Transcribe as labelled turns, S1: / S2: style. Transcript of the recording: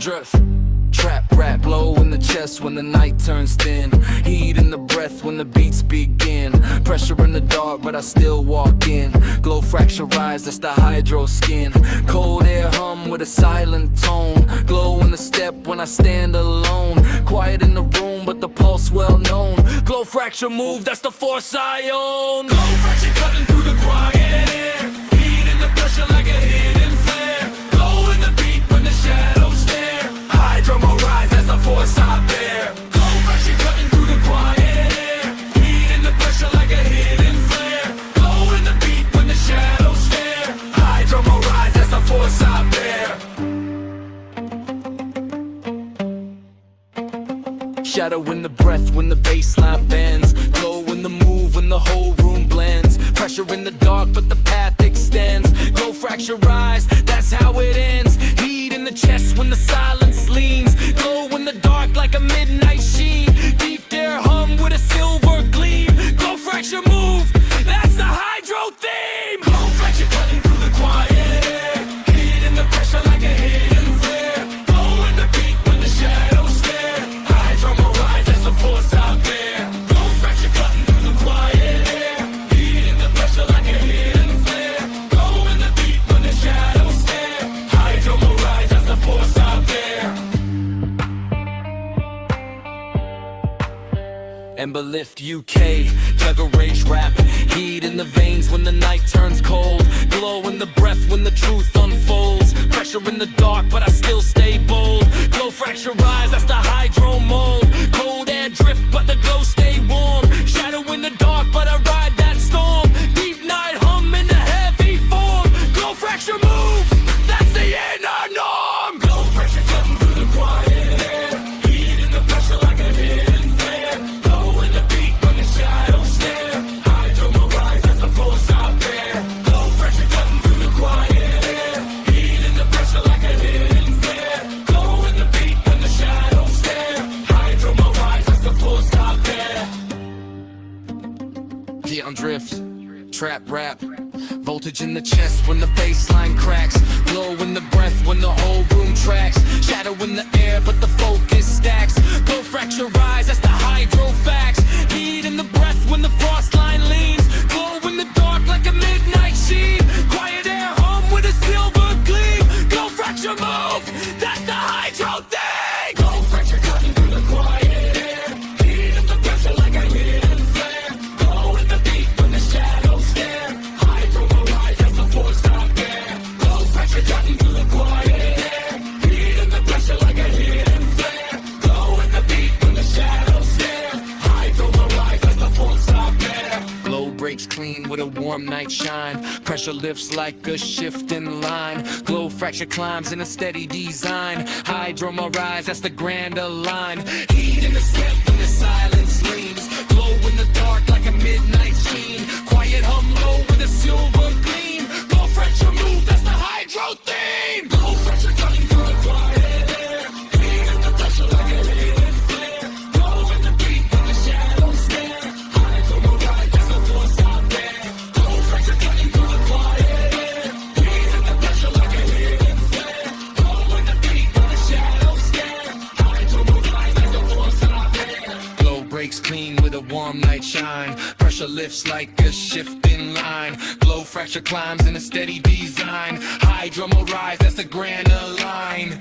S1: drift. Trap rap, blow in the chest when the night turns thin. Heat in the breath when the beats begin. Pressure in the dark, but I still walk in. Glow fracture rise, that's the hydro skin. Cold air hum with a silent tone. Glow in the step when I stand alone. Quiet in the room, but the pulse well known. Glow fracture move, that's the force I own. Glow fracture cutting through the quiet air. Heat in the pressure like a hidden flare. Glow in the beat when the shadows stare. Hydro rise, that's the force I bear. Glow fracture cutting through the quiet air. Heat in the pressure like a hidden flare. Glow in the beat when the shadows stare. Hydro rise, that's the force I bear. Shadow in the breath when the baseline bends. Glow in the move when the whole room blends. Pressure in the dark, but the path extends. Glow fracture rise, that's how it ends. Heat in the chest when the silence leans. Glow in the dark like a midnight sheen. Deep air hum with a silver gleam. Glow fracture move, that's the hydro theme. Glow fracture cutting through the quiet air. Heat in the pressure like a hidden flare. Glow in the beat when the shadows stare. Hydro rise, that's the force I bear. Glow fracture cutting through the quiet air. Heat in the pressure like a hidden flare. Glow in the beat when the shadows stare. Hydro rise, that's the force I bear. Ember Lift UK, Jugger Rage Rap. Heat in the veins when the night turns cold. Glow in the breath when the truth unfolds. Pressure in the dark, but I still stay bold. Glow fracture rise, that's the hydro mold. Cold air drift, but the glow stay warm. Shadow in the dark, but I ride that storm. Deep night hum in the heavy form. Glow fracture move, that's the inner norm. Glow fracture cutting through the quiet air. Heat in the pressure like a hidden flare. Glow in the beat when the shadows stare. Hydro rise, that's the force I bear. Glow fracture cutting through the quiet air. Heat in the pressure like a hidden flare. Glow in the beat when the shadows stare. Hydro rise, that's the force I bear. Get on drift, trap rap. Voltage in the chest when the baseline cracks. Glow in the breath when the whole room tracks. Shadow in the air, but the focus stacks. Glow fracture rise, that's the hydro facts. Heat in the breath when the frost line leans. Glow in the dark like a midnight sheen. Quiet air hum with a silver gleam. Glow fracture move, that's the hydro thing. Glow fracture cutting through the quiet air. Heat in the pressure like a hidden flare. Glow in the beat when the shadows stare. Hydro rise, that's the force I bear. Glow fracture cutting through the quiet air. Heat in the pressure like a hidden flare. Glow in the beat when the shadows stare. Hydro rise, that's the force I bear. Glow breaks clean with a warm night shine. Pressure lifts like a shifting line. Glow fracture climbs in a steady design. Hydro rise, that's the grander line. Heat in the step when the silence leans. Glow in the dark like a midnight sheen. Quiet hum low with a silver gleam. Glow fracture move, that's the hydro theme. Glow fracture cutting through the quiet air. Heat in the pressure like a hidden flare. Glow in the beat when the shadows stare. Hydro rise, that's the force I bear. Glow fracture cutting through the quiet air. Heat in the pressure like a hidden flare. Glow in the beat when the shadows stare. Hydro rise, that's the force I bear. Glow breaks clean with a warm night shine. Pressure lifts like a shifting line. Glow fracture climbs in a steady design. Hydro rise, that's the grander line.